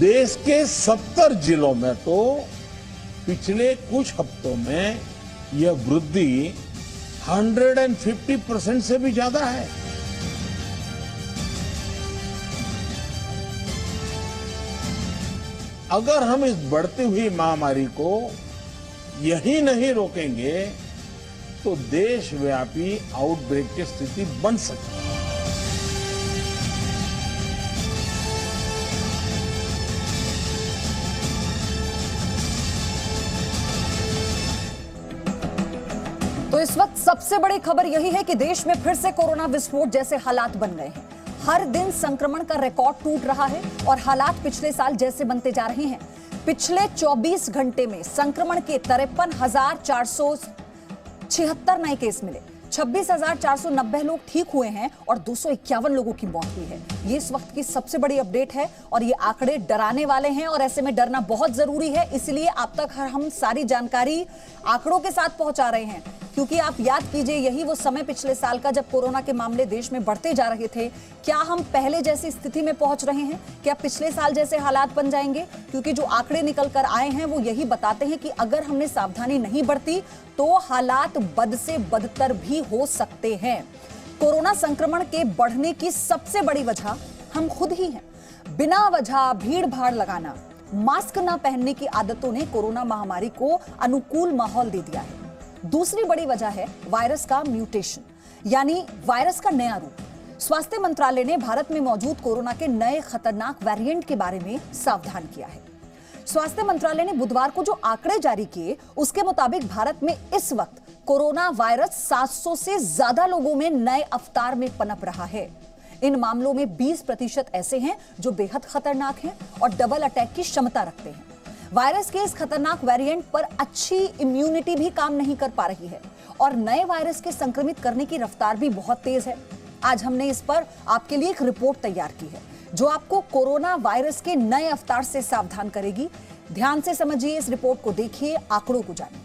देश के 70 जिलों में तो पिछले कुछ हफ्तों में यह वृद्धि 150% से भी ज्यादा है। अगर हम इस बढ़ती हुई महामारी को यही नहीं रोकेंगे तो देशव्यापी आउटब्रेक की स्थिति बन सकती है। तो इस वक्त सबसे बड़ी खबर यही है कि देश में फिर से कोरोना विस्फोट जैसे हालात बन गए हैं। हर दिन संक्रमण का रिकॉर्ड टूट रहा है और हालात पिछले साल जैसे बनते जा रहे हैं। पिछले 24 घंटे में संक्रमण के 53,476 नए केस मिले, 26,490 लोग ठीक हुए हैं और 251 लोगों की मौत हुई है। ये इस वक्त की सबसे बड़ी अपडेट है और ये आंकड़े डराने वाले हैं और ऐसे में डरना बहुत जरूरी है। इसलिए आप तक हम सारी जानकारी आंकड़ों के साथ पहुंचा रहे हैं, क्योंकि आप याद कीजिए यही वो समय पिछले साल का जब कोरोना के मामले देश में बढ़ते जा रहे थे। क्या हम पहले जैसी स्थिति में पहुंच रहे हैं? क्या पिछले साल जैसे हालात बन जाएंगे? क्योंकि जो आंकड़े निकल कर आए हैं वो यही बताते हैं कि अगर हमने सावधानी नहीं बरती तो हालात बद से बदतर भी हो सकते हैं। कोरोना संक्रमण के बढ़ने की सबसे बड़ी वजह हम खुद ही हैं। बिना वजह भीड़ भाड़ लगाना, मास्क न पहनने की आदतों ने कोरोना महामारी को अनुकूल माहौल दे दिया है। दूसरी बड़ी वजह है वायरस का म्यूटेशन, यानी वायरस का नया रूप। स्वास्थ्य मंत्रालय ने भारत में मौजूद कोरोना के नए खतरनाक वेरिएंट के बारे में सावधान किया है। स्वास्थ्य मंत्रालय ने बुधवार को जो आंकड़े जारी किए उसके मुताबिक भारत में इस वक्त कोरोना वायरस 700 से ज्यादा लोगों में नए अवतार में पनप रहा है। इन मामलों में 20% ऐसे हैं जो बेहद खतरनाक हैं और डबल अटैक की क्षमता रखते हैं। वायरस के इस खतरनाक वेरिएंट पर अच्छी इम्यूनिटी भी काम नहीं कर पा रही है और नए वायरस के संक्रमित करने की रफ्तार भी बहुत तेज है। आज हमने इस पर आपके लिए एक रिपोर्ट तैयार की है जो आपको कोरोना वायरस के नए अवतार से सावधान करेगी। ध्यान से समझिए इस रिपोर्ट को, देखिए, आंकड़ों को जानिए।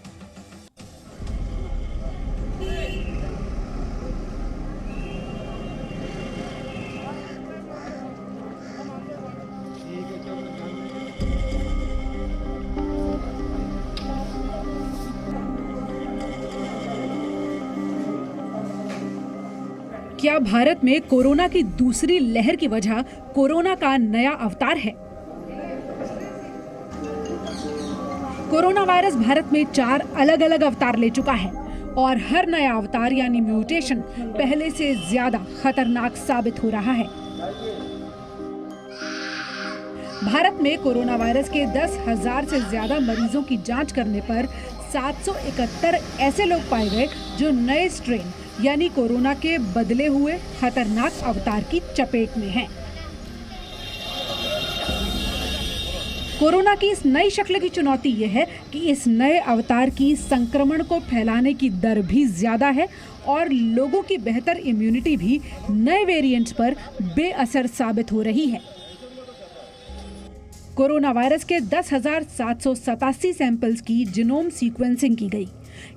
क्या भारत में कोरोना की दूसरी लहर की वजह कोरोना का नया अवतार है? कोरोना वायरस भारत में 4 अलग अलग अवतार ले चुका है और हर नया अवतार यानी म्यूटेशन पहले से ज्यादा खतरनाक साबित हो रहा है। भारत में कोरोना वायरस के 10,000 से ज्यादा मरीजों की जांच करने पर 771 ऐसे लोग पाए गए जो नए स्ट्रेन यानी कोरोना के बदले हुए खतरनाक अवतार की चपेट में हैं। कोरोना की इस नई शक्ल की चुनौती यह है कि इस नए अवतार की संक्रमण को फैलाने की दर भी ज्यादा है और लोगों की बेहतर इम्यूनिटी भी नए वेरिएंट्स पर बेअसर साबित हो रही है। कोरोना वायरस के 10,787 सैंपल्स की जीनोम सीक्वेंसिंग की गई।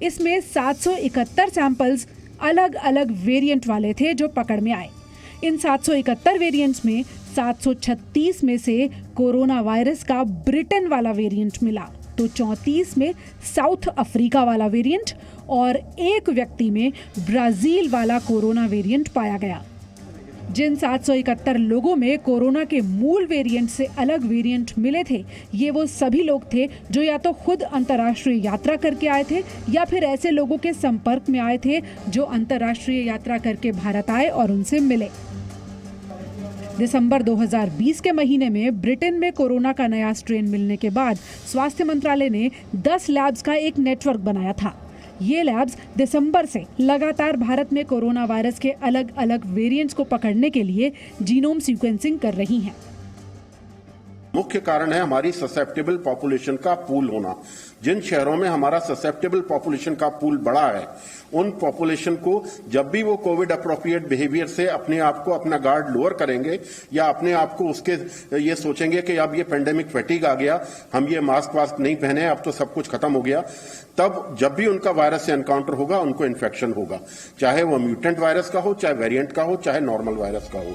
इसमें 771 सैंपल्स अलग अलग वेरिएंट वाले थे जो पकड़ में आए। इन 771 वेरिएंट्स में 736 में से कोरोना वायरस का ब्रिटेन वाला वेरिएंट मिला, तो 34 में साउथ अफ्रीका वाला वेरिएंट और एक व्यक्ति में ब्राजील वाला कोरोना वेरिएंट पाया गया। जिन 771 लोगों में कोरोना के मूल वेरिएंट से अलग वेरिएंट मिले थे, ये वो सभी लोग थे जो या तो खुद अंतर्राष्ट्रीय यात्रा करके आए थे या फिर ऐसे लोगों के संपर्क में आए थे जो अंतर्राष्ट्रीय यात्रा करके भारत आए और उनसे मिले। दिसंबर 2020 के महीने में ब्रिटेन में कोरोना का नया स्ट्रेन मिलने के बाद स्वास्थ्य मंत्रालय ने 10 लैब्स का एक नेटवर्क बनाया था। ये लैब्स दिसंबर से लगातार भारत में कोरोना वायरस के अलग अलग वेरिएंट्स को पकड़ने के लिए जीनोम सीक्वेंसिंग कर रही हैं। मुख्य कारण है हमारी ससेप्टेबल पॉपुलेशन का पूल होना। जिन शहरों में हमारा ससेप्टेबल पॉपुलेशन का पूल बड़ा है, उन पॉपुलेशन को जब भी वो कोविड अप्रोप्रिएट बिहेवियर से अपने आप को अपना गार्ड लोअर करेंगे या अपने आप को उसके ये सोचेंगे कि अब ये पेंडेमिक फैटिग आ गया, हम ये मास्क नहीं पहने, अब तो सब कुछ खत्म हो गया, तब जब भी उनका वायरस से एनकाउंटर होगा उनको इन्फेक्शन होगा, चाहे वो म्यूटेंट वायरस का हो, चाहे वेरिएंट का हो, चाहे नॉर्मल वायरस का हो।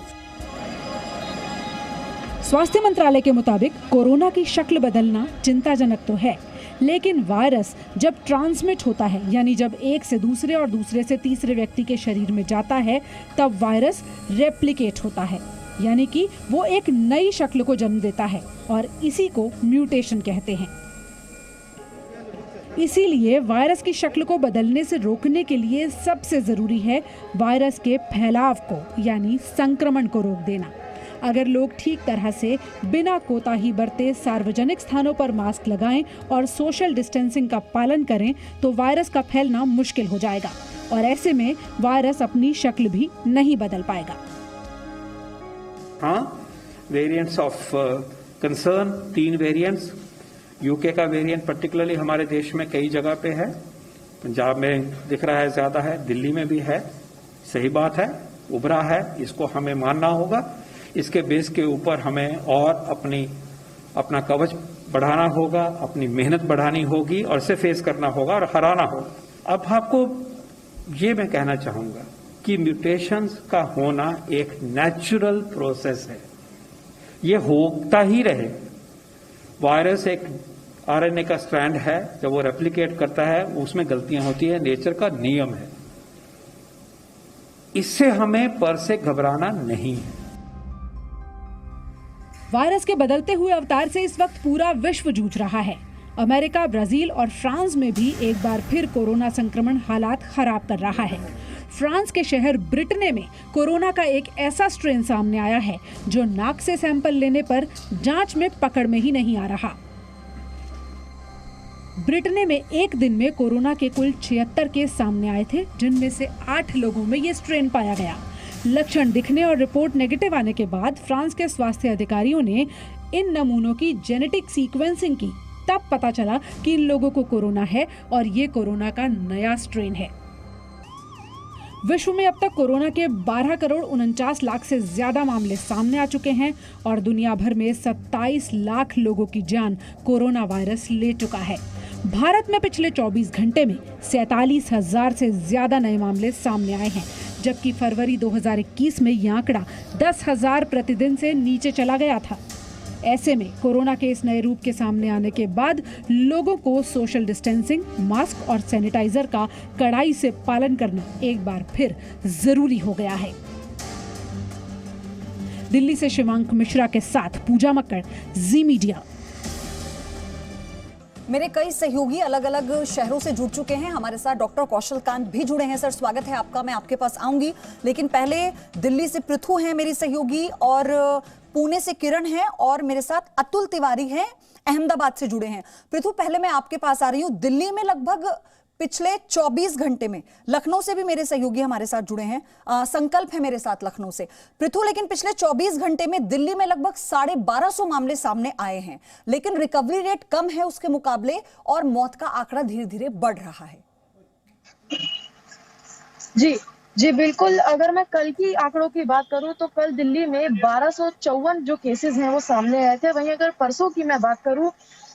स्वास्थ्य मंत्रालय के मुताबिक कोरोना की शक्ल बदलना चिंताजनक तो है, लेकिन वायरस जब ट्रांसमिट होता है, यानी जब एक से दूसरे और दूसरे से तीसरे व्यक्ति के शरीर में जाता है, तब वायरस रेप्लिकेट होता है, यानी कि वो एक नई शक्ल को जन्म देता है और इसी को म्यूटेशन कहते हैं। इसीलिए वायरस की शक्ल को बदलने से रोकने के लिए सबसे जरूरी है वायरस के फैलाव को, यानी संक्रमण को रोक देना। अगर लोग ठीक तरह से बिना कोताही बरते सार्वजनिक स्थानों पर मास्क लगाएं और सोशल डिस्टेंसिंग का पालन करें तो वायरस का फैलना मुश्किल हो जाएगा और ऐसे में वायरस अपनी शक्ल भी नहीं बदल पाएगा। हाँ, variants of concern 3 variants. UK का वेरिएंट पर्टिकुलरली हमारे देश में कई जगह पे है। पंजाब में दिख रहा है ज्यादा है, दिल्ली में भी है, सही बात है, उभरा है, इसको हमें मानना होगा। इसके बेस के ऊपर हमें और अपना कवच बढ़ाना होगा, अपनी मेहनत बढ़ानी होगी और इसे फेस करना होगा और हराना होगा। अब आपको ये मैं कहना चाहूंगा कि म्यूटेशंस का होना एक नेचुरल प्रोसेस है, ये होता ही रहे। वायरस एक आरएनए का स्ट्रैंड है, जब वो रेप्लिकेट करता है उसमें गलतियां होती है, नेचर का नियम है। इससे हमें पर से घबराना नहीं है। वायरस के बदलते हुए अवतार से इस वक्त पूरा विश्व जूझ रहा है। अमेरिका, ब्राजील और फ्रांस में भी एक बार फिर कोरोना संक्रमण हालात खराब कर रहा है। फ्रांस के शहर ब्रिटने में कोरोना का एक ऐसा स्ट्रेन सामने आया है जो नाक से सैंपल लेने पर जांच में पकड़ में ही नहीं आ रहा। ब्रिटने में एक दिन में कोरोना के कुल 76 केस सामने आए थे, जिनमें से 8 लोगों में ये स्ट्रेन पाया गया। लक्षण दिखने और रिपोर्ट नेगेटिव आने के बाद फ्रांस के स्वास्थ्य अधिकारियों ने इन नमूनों की जेनेटिक सीक्वेंसिंग की। तब पता चला कि इन लोगों को कोरोना है और ये कोरोना का नया स्ट्रेन है। विश्व में अब तक कोरोना के 12 करोड़ 49 लाख से ज्यादा मामले सामने आ चुके हैं और दुनिया भर में 27 लाख लोगों की जान कोरोना वायरस ले चुका है। भारत में पिछले 24 घंटे में 47,000 से ज्यादा नए मामले सामने आए हैं, जबकि फरवरी 2021 में यह आंकड़ा 10,000 प्रतिदिन से नीचे चला गया था। ऐसे में कोरोना के इस नए रूप के सामने आने के बाद लोगों को सोशल डिस्टेंसिंग, मास्क और सैनिटाइजर का कड़ाई से पालन करना एक बार फिर जरूरी हो गया है। दिल्ली से शिवांक मिश्रा के साथ पूजा मक्कड़, जी मीडिया। मेरे कई सहयोगी अलग अलग शहरों से जुड़ चुके हैं। हमारे साथ डॉक्टर कौशल कांत भी जुड़े हैं। सर, स्वागत है आपका। मैं आपके पास आऊंगी, लेकिन पहले दिल्ली से पृथु हैं मेरी सहयोगी, और पुणे से किरण हैं, और मेरे साथ अतुल तिवारी हैं, अहमदाबाद से जुड़े हैं। पृथु, पहले मैं आपके पास आ रही हूँ। दिल्ली में लगभग पिछले 24 घंटे में, लखनऊ से भी मेरे सहयोगी हमारे साथ जुड़े हैं, संकल्प है मेरे साथ लखनऊ से। पृथु, लेकिन पिछले 24 घंटे में दिल्ली में लगभग 1250 मामले सामने आए हैं, लेकिन रिकवरी रेट कम है उसके मुकाबले, और मौत का आंकड़ा धीरे धीरे बढ़ रहा है। जी बिल्कुल। अगर मैं कल की आंकड़ों की बात करूं तो कल दिल्ली में 1254 जो केसेस हैं वो सामने आए थे। वहीं अगर परसों की मैं बात करूं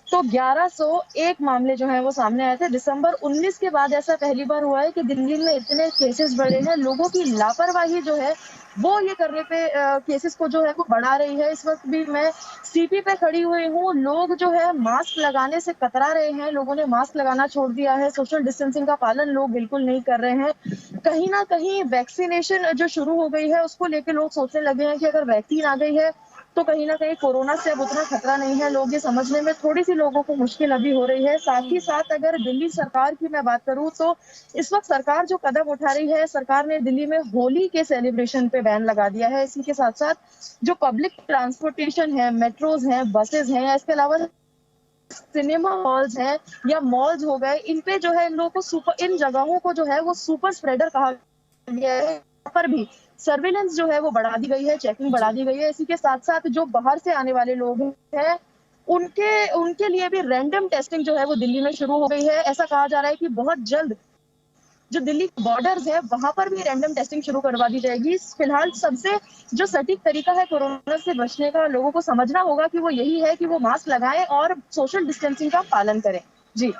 तो 1101 मामले जो हैं वो सामने आए थे। दिसंबर 19 के बाद ऐसा पहली बार हुआ है कि दिल्ली में इतने केसेस बढ़े हैं। लोगों की लापरवाही जो है वो ये करने पे केसेस को जो है वो बढ़ा रही है। इस वक्त भी मैं सीपी पे खड़ी हुई हूँ। लोग जो है मास्क लगाने से कतरा रहे हैं। लोगों ने मास्क लगाना छोड़ दिया है। सोशल डिस्टेंसिंग का पालन लोग बिल्कुल नहीं कर रहे हैं। कहीं ना कहीं वैक्सीनेशन जो शुरू हो गई है उसको लेकर लोग सोचने लगे हैं कि अगर वैक्सीन आ गई है तो कहीं ना कहीं कोरोना से अब उतना खतरा नहीं है। लोग ये समझने में थोड़ी सी लोगों को मुश्किल अभी हो रही है। साथ ही साथ अगर दिल्ली सरकार की मैं बात करूं तो इस वक्त सरकार जो कदम उठा रही है, सरकार ने दिल्ली में होली के सेलिब्रेशन पे बैन लगा दिया है। इसी के साथ साथ जो पब्लिक ट्रांसपोर्टेशन है, मेट्रोज हैं, बसेज हैं, इसके अलावा सिनेमा हॉल्स हैं या मॉल्स हो गए, इन पे जो है इन लोगों को इन जगहों को जो है वो सुपर स्प्रेडर कहा गया है। यहाँ पर भी सर्विलेंस जो है वो बढ़ा दी गई है, चेकिंग बढ़ा दी गई है। इसी के साथ साथ जो बाहर से आने वाले लोग हैं उनके लिए भी रैंडम टेस्टिंग जो है वो दिल्ली में शुरू हो गई है। ऐसा कहा जा रहा है कि बहुत जल्द जो दिल्ली बॉर्डर्स है वहां पर भी रैंडम टेस्टिंग शुरू करवा दी जाएगी। फिलहाल सबसे जो सटीक तरीका है कोरोना से बचने का, लोगों को समझना होगा कि वो यही है कि वो मास्क लगाएं और सोशल डिस्टेंसिंग का पालन करें। जी।